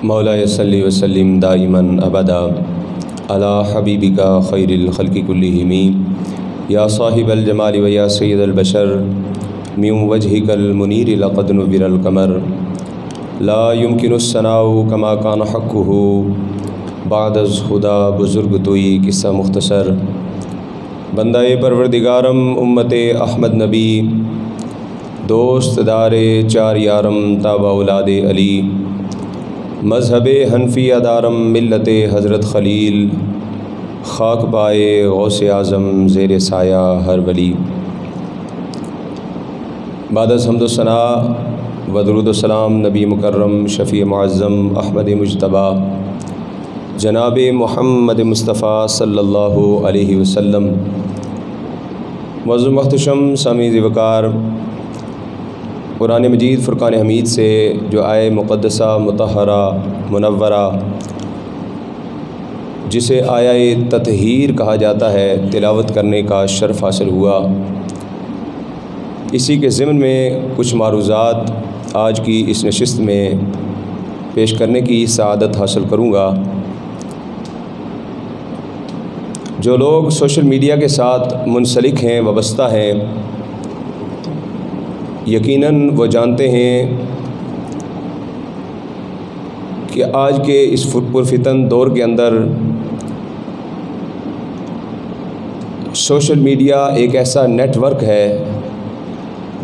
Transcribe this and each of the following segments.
मौला सल्ली वसल्लिम दाइमन अबदा अला हबीबिका खैरिल खल्क़ि कुल्लिहिम या साहिबल जमाली व या सय्यदल बशर मिन वजहिकल मुनीर लक़द नुव्विरल क़मर ला युमकिनुस सनाउ कमा कान हक़्क़ुहु बादज़ खुदा बुज़ुर्ग तोई किस्सा मुख्तसर बंदाए परवरदिगारम उम्मते अहमद नबी दोस्त दारे चार यारम ताबा औलादे अली मज़हबे हनफिया दारम मिल्लते हज़रत खलील खाक पाए गौसे आज़म ज़ेर साया हर वली। बादस हम्दो सना व दुरूद व सलाम नबी मुकर्रम शफ़ी मुअज़्ज़म अहमद मुज्तबा जनाब मोहम्मद मुस्तफ़ा सल्लल्लाहु अलैहि वसल्लम मौज़ूद मुख्तशम सामीज़ वक़ार कुरान मजीद फ़ुरक़ान हमीद से जो आए मुक़द्दसा मुतहरा मुनव्वरा जिसे आया ततहीर कहा जाता है तिलावत करने का शर्फ़ हासिल हुआ। इसी के ज़िम्न में कुछ मारूज़ात आज की इस नशिस्त में पेश करने की सआदत हासिल करूँगा। जो लोग सोशल मीडिया के साथ मुंसलिक हैं, वाबस्ता हैं, यकीनन वो जानते हैं कि आज के इस पुरफितन दौर के अंदर सोशल मीडिया एक ऐसा नेटवर्क है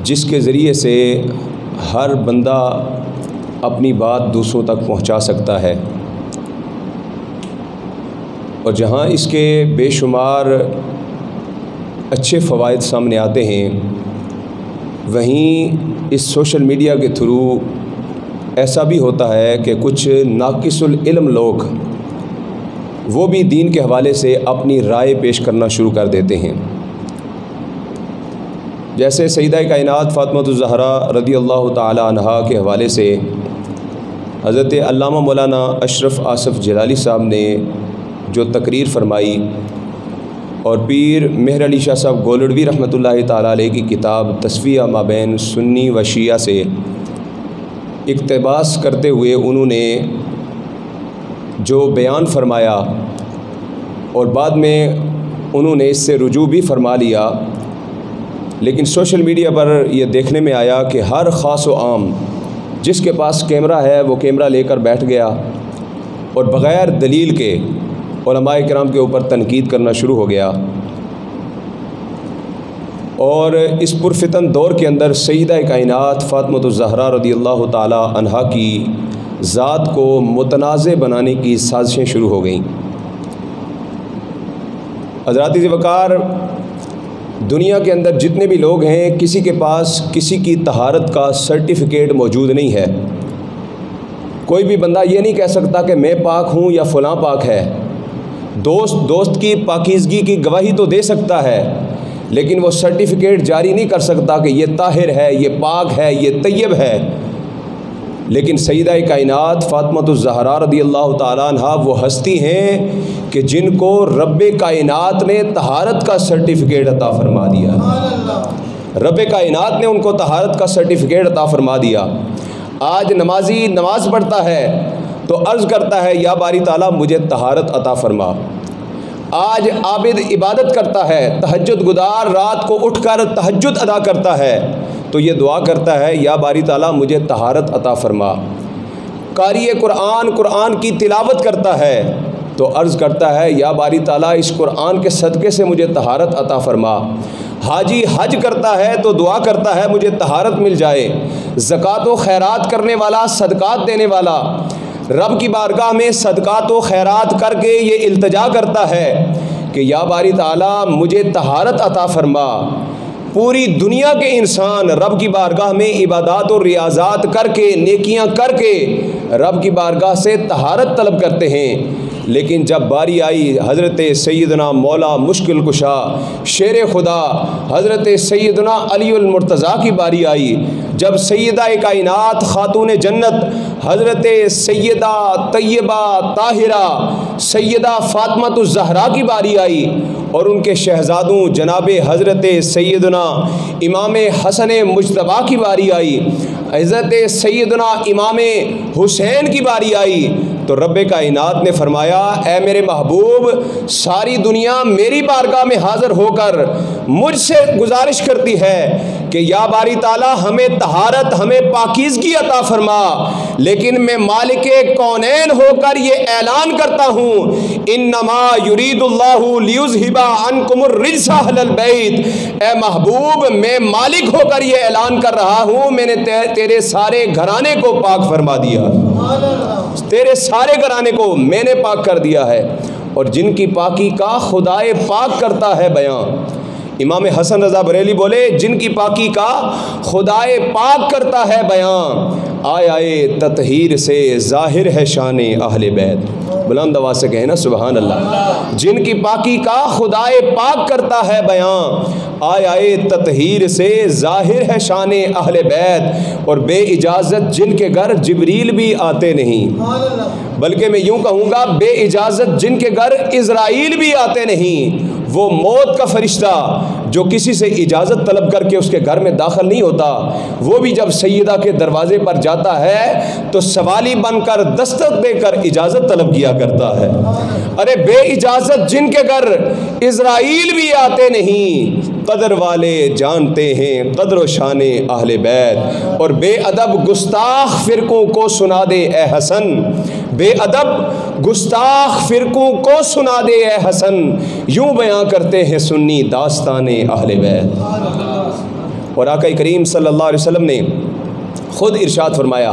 जिसके ज़रिए से हर बंदा अपनी बात दूसरों तक पहुंचा सकता है और जहां इसके बेशुमार अच्छे फ़वाइद सामने आते हैं, वहीं इस सोशल मीडिया के थ्रू ऐसा भी होता है कि कुछ नाक़िसुल इल्म लोग वो भी दीन के हवाले से अपनी राय पेश करना शुरू कर देते हैं। जैसे सईदा कायनात फ़ातिमा ज़हरा रज़ियल्लाहु ताला अन्हा के हवाले से हज़रत अल्लामा मौलाना अशरफ आसफ़ जलाली साहब ने जो तकरीर फरमाई और पीर मेहर अली शाह साहब गोलड़वी रहमतुल्लाहि ताला अलैह की किताब तस्फ़िया माबैन सुन्नी व शिया से इक़्तिबास करते हुए उन्होंने जो बयान फरमाया और बाद में उन्होंने इससे रुजू भी फरमा लिया, लेकिन सोशल मीडिया पर यह देखने में आया कि हर ख़ास व आम जिसके पास कैमरा है वो कैमरा लेकर बैठ गया और बग़ैर दलील के उलमाए किराम के ऊपर तनकीद करना शुरू हो गया। और इस पुरफितन दौर के अंदर सईदा कायनात फ़ातिमा ज़हरा रज़ियल्लाहु ताला अन्हा की ज़ात को मुतनाज़े बनाने की साजिशें शुरू हो गईं। हज़रात वक़ार, दुनिया के अंदर जितने भी लोग हैं, किसी के पास किसी की तहारत का सर्टिफिकेट मौजूद नहीं है। कोई भी बंदा ये नहीं कह सकता कि मैं पाक हूँ या फ़लाँ पाक है। दोस्त की पाकीज़गी की गवाही तो दे सकता है, लेकिन वो सर्टिफिकेट जारी नहीं कर सकता कि ये ताहिर है, ये पाक है, ये तय्यब है। लेकिन सईदा कायनात फ़ातिमा ज़हरा रज़ियल्लाहु ताला अन्हा वो हस्ती हैं कि जिनको रब्बे कायनात ने तहारत का सर्टिफिकेट अता फरमा दिया। रब्बे कायनात ने उनको तहारत का सर्टिफिकेट अता फरमा दिया। आज नमाजी नमाज़ पढ़ता है तो अर्ज़ करता है या बारी ताला मुझे तहारत अता फरमा। आज आबिद इबादत करता है, तहज्जुद गुदार रात को उठकर तहज्जुद अदा करता है तो ये दुआ करता है या बारी ताला मुझे तहारत अता फरमा। क़ारिए कुरान की तिलावत करता है तो अर्ज़ करता है या बारी ताला इस कुरान के सदक़े से मुझे तहारत अता फरमा। हाजी हज करता है तो दुआ करता है मुझे तहारत मिल जाए। ज़कात व खैरात करने वाला, सदक़ात देने वाला रब की बारगाह में सदक़ात व खैरात करके ये इल्तिजा करता है कि या बारी ताला मुझे तहारत अता फरमा। पूरी दुनिया के इंसान रब की बारगाह में इबादत और रियाज़ात करके, नेकियां करके रब की बारगाह से तहारत तलब करते हैं, लेकिन जब बारी आई हज़रत सैयदना मौला मुश्किल कुशा शेर खुदा हज़रत सैयदना अलीउल मुर्तज़ा की बारी आई, जब सैयदा कायनात खातून जन्नत हज़रत सैयदा तैयबा ताहिरा सैयदा फ़ातिमातुज़ ज़हरा की बारी आई और उनके शहज़ादों जनाब हज़रत सैयदना इमाम हसन मुज्तबा की बारी आई, हज़रत सैयदना इमाम हुसैन की बारी आई, तो रब्बे कायनात ने फरमाया ए मेरे महबूब, सारी दुनिया मेरी बारगाह में हाज़िर होकर मुझसे गुजारिश करती है कि या बारी ताला हमें तहारत हमें पाकीज़गी अता फरमा, लेकिन मैं मालिके कौनैन होकर ये ऐलान करता हूँ इन्नमा युरीदुल्लाहु लियुज़हिबा अन्कुमुर रिज्सा अहलल बैत। ए महबूब, मैं मालिक होकर ये ऐलान कर रहा हूँ मैंने तेरे सारे घराने को पाक फरमा दिया, तेरे सारे घराने को मैंने पाक कर दिया है। और जिनकी पाकी का खुदाए पाक करता है बयां, इमाम हसन रज़ा बरेली बोले जिनकी पाकी का खुदाए पाक करता है बयां, आए ततहीर से ज़ाहिर है शाने अहले बैत। बुलंद आवाज़ से कहे ना सुबहान अल्लाह। जिनकी पाकी का खुदाए पाक करता है बयां, आए ततहीर से ज़ाहिर है शाने अहले बैत। और बे इजाज़त जिनके घर जिब्रील भी आते नहीं, बल्कि मैं यूँ कहूँगा बे इजाज़त जिनके घर इज़राइल भी आते नहीं, वो मौत का फरिश्ता जो किसी से इजाज़त तलब करके उसके घर में दाखिल नहीं होता, वो भी जब सैयदा के दरवाज़े पर जाता है तो सवाली बनकर दस्तक देकर इजाज़त तलब किया करता है। अरे बे इजाज़त जिनके घर इज़राइल भी आते नहीं, कदर वाले जानते हैं कदर शाने अहले बैत। और बेअदब गुस्ताख फ़िरक़ों को सुना दे ए हसन, बेअदब गुस्ताख फ़िरक़ों को सुना दे ए हसन, यूँ बयां करते हैं सुन्नी दास्ताने अहले बैत। और आका करीम सल्लल्लाहु अलैहि वसल्लम ने ख़ुद इरशाद फरमाया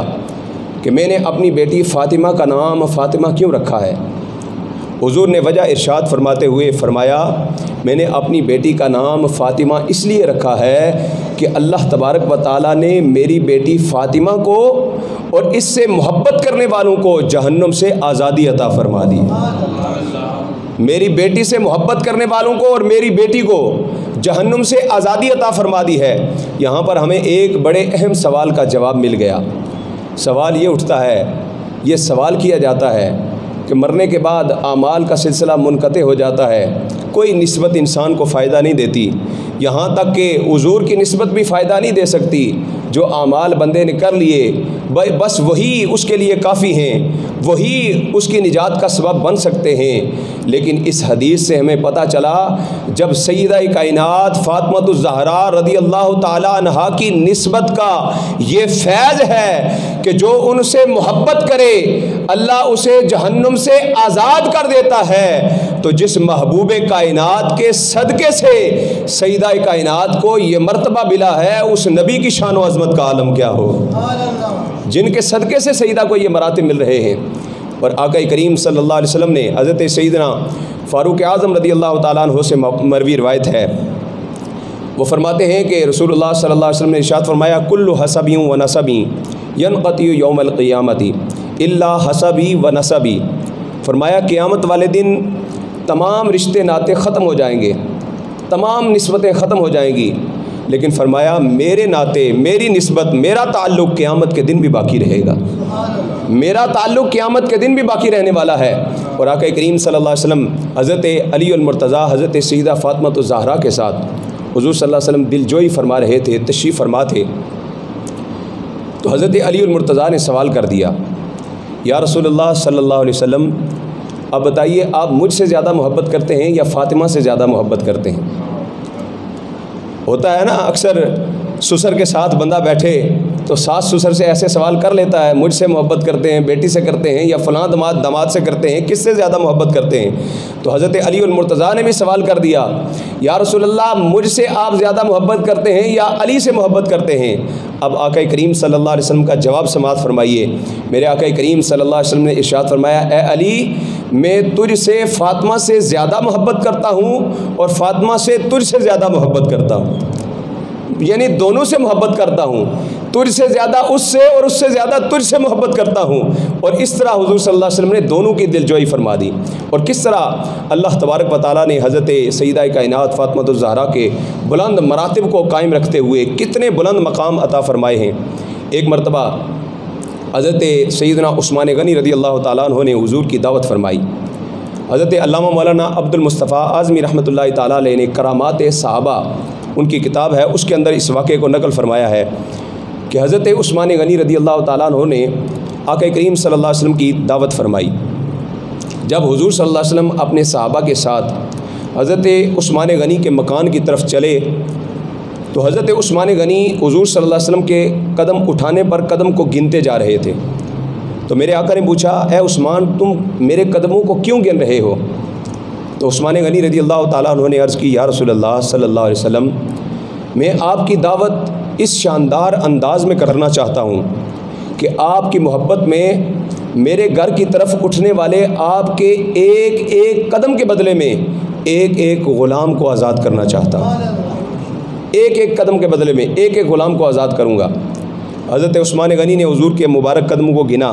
कि मैंने अपनी बेटी फ़ातिमा का नाम फ़ातिमा क्यों रखा है। हुज़ूर ने वजह इरशाद फरमाते हुए फरमाया मैंने अपनी बेटी का नाम फ़ातिमा इसलिए रखा है कि अल्लाह तबारक व तआला ने मेरी बेटी फ़ातिमा को और इससे मोहब्बत करने वालों को जहन्नुम से आज़ादी अता फरमा दी। मेरी बेटी से मोहब्बत करने वालों को और मेरी बेटी को जहन्नुम से आज़ादी अता फरमा दी है। यहाँ पर हमें एक बड़े अहम सवाल का जवाब मिल गया। सवाल ये उठता है, ये सवाल किया जाता है कि मरने के बाद आमाल का सिलसिला मुनक़ते हो जाता है, कोई निस्बत इंसान को फ़ायदा नहीं देती, यहाँ तक कि हुज़ूर की निस्बत भी फ़ायदा नहीं दे सकती। जो आमाल बंदे ने कर लिए बस वही उसके लिए काफ़ी हैं, वही उसकी निजात का सबब बन सकते हैं। लेकिन इस हदीस से हमें पता चला जब सैयदा कायनात फ़ातिमातुज़ ज़हरा रज़ियल्लाहु ताला अन्हा की निस्बत का ये फैज़ है कि जो उनसे मोहब्बत करे अल्लाह उसे जहन्नुम से आज़ाद कर देता है, तो जिस महबूब कायनात के सदक़े से सैयदा कायनात को ये मर्तबा मिला है, उस नबी की शान व अज़मत का आलम क्या हो, जिनके सदक़े से सैयदा को ये मरातिब मिल रहे हैं। और आका करीम सल्लल्लाहु अलैहि वसल्लम ने हज़रत सैयदना फ़ारूक़ आज़म रज़ियल्लाहु ताला अन्हु से मरवी रिवायत है, वो फरमाते हैं कि रसूलुल्लाह सल्लल्लाहु अलैहि वसल्लम ने इरशाद फरमाया कुल्लु हसबी व नसबी यनक़ती यौमल क़ियामती इल्ला हसबी व नसबी। फरमाया क़ियामत वाले दिन तमाम रिश्ते नाते ख़त्म हो जाएंगे, तमाम निस्बतें ख़त्म हो जाएंगी, लेकिन फरमाया मेरे नाते मेरी निस्बत मेरा ताल्लुक़ क़ियामत के दिन भी बाकी रहेगा, मेरा ताल्लुक़ क़ियामत के दिन भी बाकी रहने वाला है। और आका करीम सल्लल्लाहु अलैहि वसल्लम हज़रत अलीउल मुर्तज़ा हज़रत सैयदा फ़ातिमातुज़ ज़हरा के साथ हुज़ूर सल्लल्लाहु अलैहि वसल्लम दिलजोई फरमा रहे थे, तशरीफ़ फरमा थे। तो हज़रत अलीउल मुर्तज़ा ने सवाल कर दिया, या रसूलुल्लाह सल्लल्लाहु अलैहि वसल्लम, अब बताइए आप मुझसे ज़्यादा मोहब्बत करते हैं या फ़ातिमा से ज़्यादा मोहब्बत करते हैं। होता है ना अक्सर ससुर के साथ बंदा बैठे तो सास ससुर से ऐसे सवाल कर लेता है, मुझसे मोहब्बत करते हैं, बेटी से करते हैं, या फ़लाँ दामाद से करते हैं, किससे ज़्यादा मोहब्बत करते हैं। तो हज़रत अलीउल मुर्तज़ा ने भी सवाल कर दिया, या रसूलल्लाह मुझसे आप ज़्यादा मोहब्बत करते हैं या अली से मोहब्बत करते हैं। अब आका करीम सल्लल्लाहु अलैहि वसल्लम का जवाब समाअत फरमाइए। मेरे आका करीम सल्लल्लाहु अलैहि वसल्लम ने इरशाद फरमाया, ए अली मैं तुझसे फ़ातिमा से ज़्यादा मोहब्बत करता हूँ और फ़ातिमा से तुझसे ज़्यादा मोहब्बत करता हूँ, यानी दोनों से मोहब्बत करता हूँ। तुझसे ज़्यादा उससे और उससे ज़्यादा तुझसे मोहब्बत करता हूँ। और इस तरह हुज़ूर सल्लल्लाहु अलैहि वसल्लम ने दोनों की दिलजोई फरमा दी। और किस तरह अल्लाह तबारक व तआला ने हज़रत सय्यदा कायनात फ़ातिमातुज़ ज़हरा के बुलंद मरातिब को कायम रखते हुए कितने बुलंद मकाम अता फ़रमाए हैं। एक मरतबा हज़रत सैयदना उस्मान गनी रज़ी अल्लाह तआला अन्हु ने हुज़ूर की दावत फरमाई। हज़रत अल्लामा मौलाना अब्दुल मुस्तफ़ा आज़मी रहमतुल्लाहि तआला अलैह ने करामात सहाबा उनकी किताब है, उसके अंदर इस वाक़े को नकल फरमाया है कि हज़रत उस्मान गनी रज़ी अल्लाह तआला अन्हु ने आक़ा करीम सल्लल्लाहु अलैहि वसल्लम की दावत फरमाई। जब हुज़ूर सल्लल्लाहु अलैहि वसल्लम अपने सहाबा के साथ हज़रत उस्मान गनी के मकान की तरफ चले तो हज़रत उस्मान गनी हुज़ूर सल्लल्लाहु अलैहि वसल्लम के कदम उठाने पर कदम को गिनते जा रहे थे। तो मेरे आका ने पूछा, ए उस्मान, तुम मेरे कदमों को क्यों गिन रहे हो? तो उस्मान गनी रज़ी अल्लाह तआला अन्हु ने अर्ज़ की, या रसूलल्लाह सल्लल्लाहु अलैहि वसल्लम, मैं आपकी दावत इस शानदार अंदाज़ में करना चाहता हूँ कि आपकी मोहब्बत में मेरे घर की तरफ उठने वाले आपके एक एक कदम के बदले में एक एक ग़ुलाम को आज़ाद करना चाहता हूँ। एक एक कदम के बदले में एक एक ग़ुलाम को आज़ाद करूँगा। हज़रत उस्मान गनी ने हुज़ूर के मुबारक कदमों को गिना।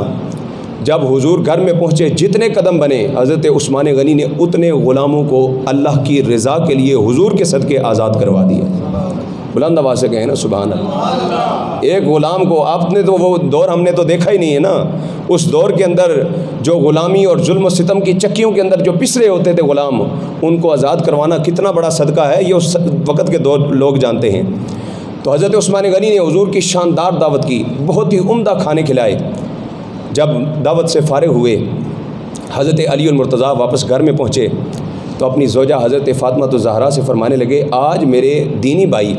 जब हुज़ूर घर में पहुँचे, जितने कदम बने, हज़रत उस्मान गनी ने उतने ग़ुलामों को अल्लाह की रज़ा के लिए हुज़ूर के सदक़े आज़ाद करवा दिया। बुलंद आवाज़ से कहें ना सुभान अल्लाह। एक ग़ुलाम को, आपने तो वो दौर हमने तो देखा ही नहीं है ना, उस दौर के अंदर जो ग़ुलामी और जुल्म सितम की चक्कियों के अंदर जो पिस रहे होते थे ग़ुलाम, उनको आज़ाद करवाना कितना बड़ा सदका है, ये उस वक़्त के दौर लोग जानते हैं। तो हज़रत उस्मान गनी ने हुज़ूर की शानदार दावत की, बहुत ही उम्दा खाने खिलाए। जब दावत से फ़ारिग़ हुए, हज़रत अली मुर्तज़ा वापस घर में पहुँचे तो अपनी ज़ौजा हज़रत फ़ातिमातुज़ ज़हरा से फ़रमाने लगे, आज मेरे दीनी भाई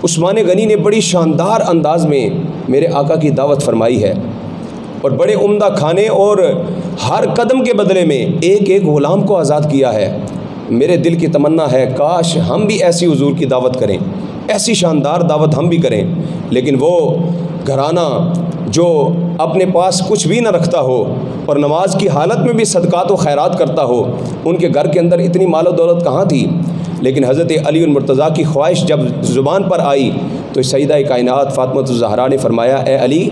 उस्मान गनी ने बड़ी शानदार अंदाज़ में मेरे आका की दावत फरमाई है और बड़े उम्दा खाने और हर कदम के बदले में एक एक ग़ुलाम को आज़ाद किया है। मेरे दिल की तमन्ना है काश हम भी ऐसी हुज़ूर की दावत करें, ऐसी शानदार दावत हम भी करें। लेकिन वो घराना जो अपने पास कुछ भी न रखता हो और नमाज की हालत में भी सदक़ात व खैरात करता हो, उनके घर के अंदर इतनी मालो दौलत कहाँ थी। लेकिन हज़रत अली मुर्तज़ा की ख्वाहिश जब ज़ुबान पर आई तो सय्यदा कायनात फ़ातिमातुज़ ज़हरा ने फरमाया, ए अली,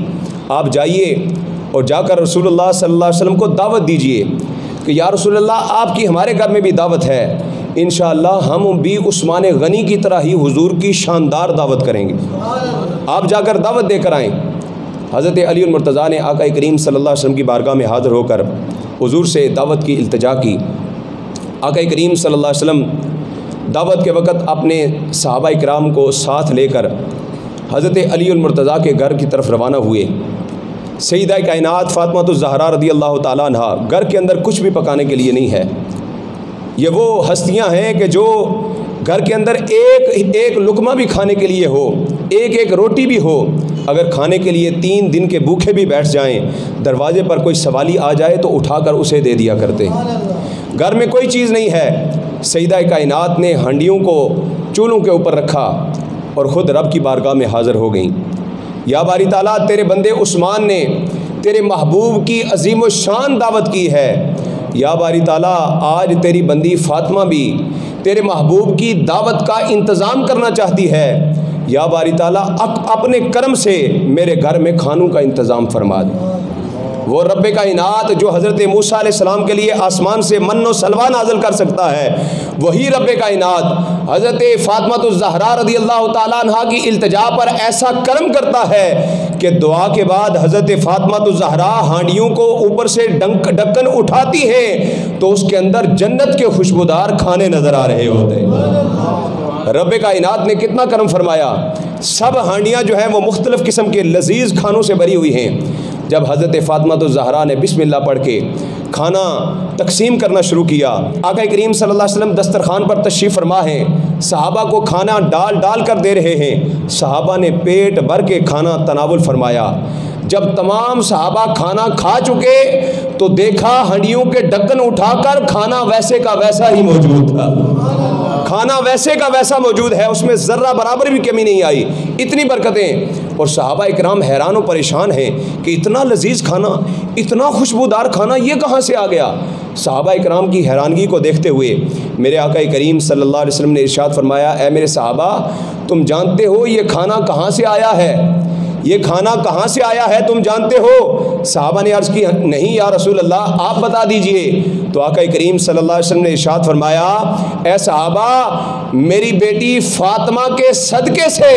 आप जाइए और जाकर रसूलुल्लाह सल्लल्लाहु अलैहि वसल्लम को दावत दीजिए कि या रसूलल्लाह, आपकी हमारे घर में भी दावत है, इंशाअल्लाह हम भी उस्मान गनी की तरह ही हुज़ूर की शानदार दावत करेंगे। आप जाकर दावत देकर आएँ। हज़रत अली मुर्तज़ा ने आका करीम सल्लल्लाहु अलैहि वसल्लम की बारगाह में हाज़िर होकर हुज़ूर से दावत की इल्तिजा की। आका करीम सल्लल्लाहु अलैहि वसल्लम दावत के वक़्त अपने सहाबा इकराम को साथ लेकर हज़रत अली मुर्तज़ा के घर की तरफ रवाना हुए। सय्यदा कायनात फ़ातिमातुज़ ज़हरा रज़ी अल्लाह तआला अन्हा, घर के अंदर कुछ भी पकाने के लिए नहीं है। ये वो हस्तियां हैं कि जो घर के अंदर एक एक लुकमा भी खाने के लिए हो, एक एक रोटी भी हो, अगर खाने के लिए 3 दिन के भूखे भी बैठ जाएं, दरवाज़े पर कोई सवाली आ जाए तो उठाकर उसे दे दिया करते। घर में कोई चीज़ नहीं है, सय्यदा कायनात ने हांडियों को चूल्हों के ऊपर रखा और ख़ुद रब की बारगाह में हाज़िर हो गई। या बारी ताला, तेरे बंदे उस्मान ने तेरे महबूब की अजीम व शान दावत की है। या बारी ताला, आज तेरी बंदी फ़ातिमा भी तेरे महबूब की दावत का इंतज़ाम करना चाहती है। या बारी ताला, अपने करम से मेरे घर में खानों का इंतज़ाम फरमा दे। वो रब्बे कायनात जो हज़रत मूसा अलैहिस्सलाम के लिए आसमान से मन्नो सलवा नाज़िल कर सकता है, वही रब्बे कायनात हज़रत फ़ातिमातुज़ ज़हरा रज़ियल्लाहु ताला अन्हा की इल्तिजा पर ऐसा करम करता है कि दुआ के बाद हज़रत फ़ातिमातुज़ ज़हरा हांडियों को ऊपर से ढक्कन उठाती हैं तो उसके अंदर जन्नत के खुशबूदार खाने नज़र आ रहे होते हैं। रब्बे कायनात ने कितना करम फरमाया। सब हांडियाँ जो हैं वो मुख्तलिफ़ किस्म के लजीज़ खानों से भरी हुई हैं। जब हज़रत फ़ातिमातुज़ ज़हरा ने बिस्मिल्लाह पढ़ के खाना तकसीम करना शुरू किया, आका करीम सल्लल्लाहु अलैहि वसल्लम दस्तरखान पर तशरीफ़ फरमा हैं, सहाबा को खाना डाल डाल कर दे रहे हैं। सहाबा ने पेट भर के खाना तनावुल फरमाया। जब तमाम सहाबा खाना खा चुके तो देखा हंडियों के ढक्कन उठाकर खाना वैसे का वैसा ही मौजूद था। खाना वैसे का वैसा मौजूद है, उसमें ज़र्रा बराबर भी कमी नहीं आई। इतनी बरकतें। और सहाबा इकराम हैरान और परेशान हैं कि इतना लजीज़ खाना, इतना खुशबूदार खाना ये कहाँ से आ गया। सहाबा इकराम की हैरानगी को देखते हुए मेरे आका करीम सल्लल्लाहु अलैहि वसल्लम ने इरशाद फरमाया, ऐ मेरे सहाबा, तुम जानते हो ये खाना कहाँ से आया है? ये खाना कहाँ से आया है तुम जानते हो? सहाबा ने अर्ज़ की, नहीं या रसूल अल्लाह, आप बता दीजिए। तो आका करीम सल्लल्लाहु अलैहि वसल्लम ने इरशाद फरमाया, ए सहाबा, मेरी बेटी फातिमा के सदके से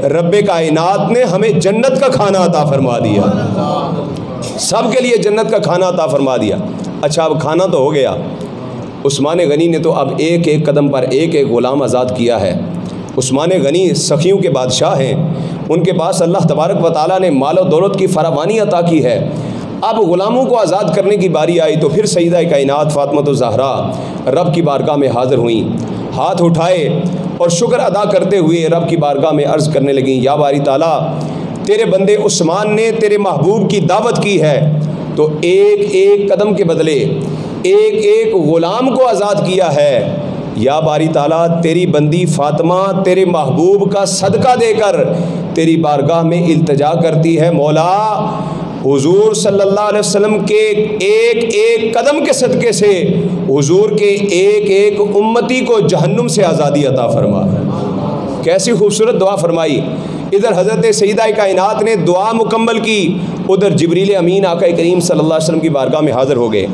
रब्बे कायनात ने हमें जन्नत का खाना अता फरमा दिया, सबके लिए जन्नत का खाना अता फरमा दिया। अच्छा, अब खाना तो हो गया। उस्मान गनी ने तो अब एक एक कदम पर एक एक ग़ुलाम आज़ाद किया है। उस्मान गनी सखियों के बादशाह हैं, उनके पास अल्लाह तबारक व तआला ने माल और दौलत की फरावानी अता की है। अब ग़ुलामों को आज़ाद करने की बारी आई तो फिर सईदा कायनात फातिमा ज़हरा रब की बारगाह में हाज़िर हुई, हाथ उठाए और शुक्र अदा करते हुए रब की बारगाह में अर्ज़ करने लगीं, या बारी ताला, तेरे बंदे उस्मान ने तेरे महबूब की दावत की है तो एक एक कदम के बदले एक एक ग़ुलाम को आज़ाद किया है। या बारी ताला, तेरी बंदी फातिमा तेरे महबूब का सदका देकर तेरी बारगाह में इल्तिजा करती है, मौला हुजूर सल्लल्लाहु अलैहि वसल्लम के एक एक कदम के सदके से हुजूर के एक एक उम्मती को जहन्नुम से आज़ादी अता फरमा। कैसी खूबसूरत दुआ फरमाई। इधर हज़रत सईदा कायनात ने दुआ मुकम्मल की, उधर जिब्रील अमीन आका करीम सल्लल्लाहु अलैहि वसल्लम की बारगाह में हाज़िर हो गए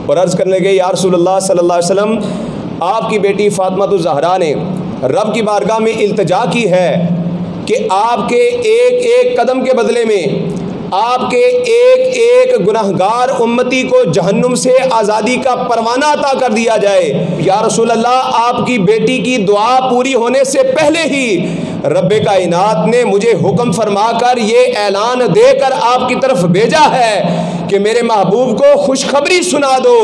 और अर्ज़ करने लगे, या रसूलल्लाह सल्लल्लाहु अलैहि वसल्लम, आपकी बेटी फातिमा ज़हरा ने रब की बारगाह में इल्तिजा की है कि आपके एक एक कदम के बदले में आपके एक एक गुनहगार उम्मती को जहन्नुम से आज़ादी का परवाना अता कर दिया जाए। या रसूल अल्लाह, आपकी बेटी की दुआ पूरी होने से पहले ही रब्बे कायनात ने मुझे हुक्म फरमाकर ये ऐलान देकर आपकी तरफ भेजा है कि मेरे महबूब को खुशखबरी सुना दो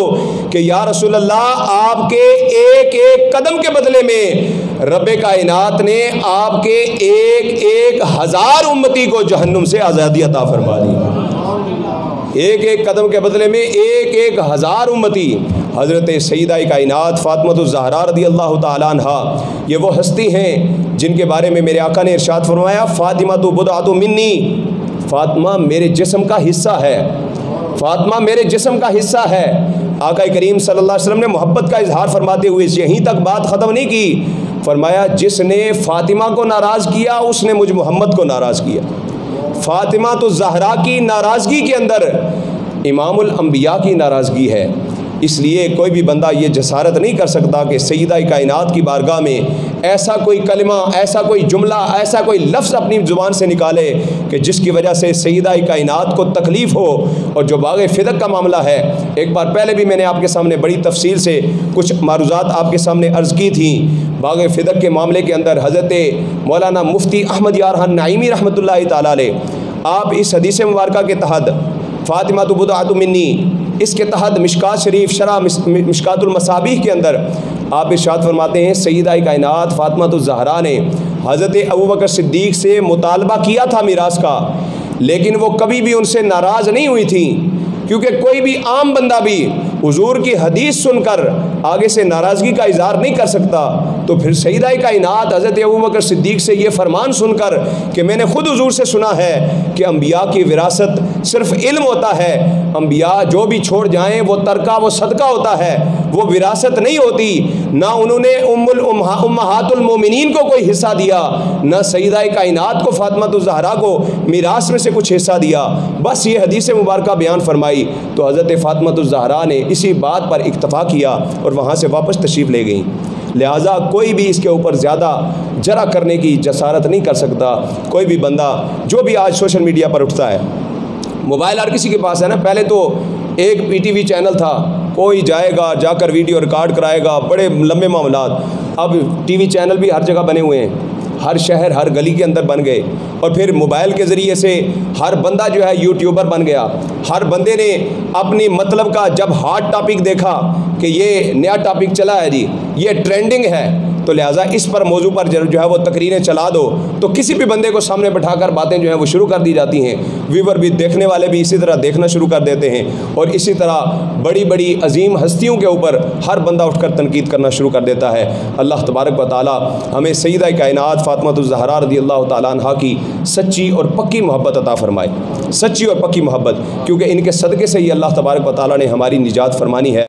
कि या रसूल अल्लाह, आपके एक एक कदम के बदले में रब्बे कायनात ने आपके एक एक हज़ार उम्मती को जहन्नुम से आज़ादी अता फरमा दी। एक एक कदम के बदले में एक एक हज़ार उम्मती। हज़रत सईदा कायनात फातिमा ज़हरा रज़ियल्लाहु ताला अन्हा, ये वो हस्ती हैं जिनके बारे में मेरे आका ने इरशाद फरमाया, फ़ातिमा तो बुदअतु मिन्नी, फ़ातिमा मेरे जिस्म का हिस्सा है, फ़ातिमा मेरे जिस्म का हिस्सा है। आका करीम सल्लल्लाहु अलैहि वसल्लम ने मोहब्बत का इजहार फरमाते हुए यहीं तक बात ख़त्म नहीं की, फरमाया जिसने फ़ातिमा को नाराज़ किया उसने मुझ मोहम्मद को नाराज़ किया। फ़ातिमा तो ज़हरा की नाराज़गी के अंदर इमामुल अंबिया की नाराज़गी है। इसलिए कोई भी बंदा ये जसारत नहीं कर सकता कि सईदा कायनात की बारगाह में ऐसा कोई कलिमा, ऐसा कोई जुमला, ऐसा कोई लफ्ज़ अपनी ज़ुबान से निकाले कि जिसकी वजह से सईदा कायनात को तकलीफ़ हो। और जो बाग़ फ़िदक का मामला है, एक बार पहले भी मैंने आपके सामने बड़ी तफसील से कुछ मारूज़ात आपके सामने अर्ज़ की थी। बाग़ फ़िदक के मामले के अंदर हज़रत मौलाना मुफ्ती अहमद यार नईमी रहमतुल्लाहि तआला अलैह, आप इस हदीस मुबारका के तहत फ़ातिमा तो बुदअतु मिन्नी, इसके तहत मिशकात शरीफ शरह मिशकातुल मसाबीह के अंदर आप इरशाद फरमाते हैं, सईदा कायनात फातिमा ज़हरा ने हज़रत अबू बकर सिद्दीक़ से मुतालबा किया था मीरास का, लेकिन वो कभी भी उनसे नाराज़ नहीं हुई थी, क्योंकि कोई भी आम बंदा भी हुजूर की हदीस सुनकर आगे से नाराज़गी का इज़हार नहीं कर सकता। तो फिर सईदा कायनात हज़रत अबू बकर सिद्दीक़ से ये फरमान सुनकर कि मैंने ख़ुद हुजूर से सुना है कि अम्बिया की विरासत सिर्फ़ इल्म होता है, अम्बिया जो भी छोड़ जाएँ वो तरका वो सदका होता है, वो विरासत नहीं होती। ना उन्होंने उम्महातुल मोमिनीन को कोई हिस्सा दिया, ना सईदा कायनात को फातिमा ज़हरा को मीरास में से कुछ हिस्सा दिया। बस ये हदीस मुबारक बयान फरमाई तो हज़रत फातिमा ज़हरा ने इसी बात पर इक्तफ़ा किया और वहाँ से वापस तशरीफ़ ले गई। लिहाजा कोई भी इसके ऊपर ज़्यादा जरा करने की जसारत नहीं कर सकता। कोई भी बंदा जो भी आज सोशल मीडिया पर उठता है, मोबाइल हर किसी के पास है ना, पहले तो एक PTV चैनल था, कोई जाएगा जाकर वीडियो रिकॉर्ड कराएगा, बड़े लंबे मामलात। अब TV चैनल भी हर जगह बने हुए हैं, हर शहर हर गली के अंदर बन गए। और फिर मोबाइल के ज़रिए से हर बंदा जो है यूट्यूबर बन गया। हर बंदे ने अपनी मतलब का जब हॉट टॉपिक देखा कि ये नया टॉपिक चला है जी, ये ट्रेंडिंग है, तो लिहाजा इस पर मौजू पर जो है वो तकरीरें चला दो, तो किसी भी बंदे को सामने बैठाकर बातें जो हैं वो शुरू कर दी जाती हैं। व्यूवर भी, देखने वाले भी इसी तरह देखना शुरू कर देते हैं और इसी तरह बड़ी बड़ी अजीम हस्तियों के ऊपर हर बंदा उठकर तनकीद करना शुरू कर देता है। अल्लाह तबारक व तआला हमें सईदा कायनात फातिमा ज़हरा रज़ियल्लाहु तआला अन्हा की सच्ची और पक्की मोहब्बत अता फ़रमाए, सच्ची और पक्की मोहब्बत, क्योंकि इनके सदक़े से ही अल्लाह तबारक व तआला ने हमारी निजात फरमानी है।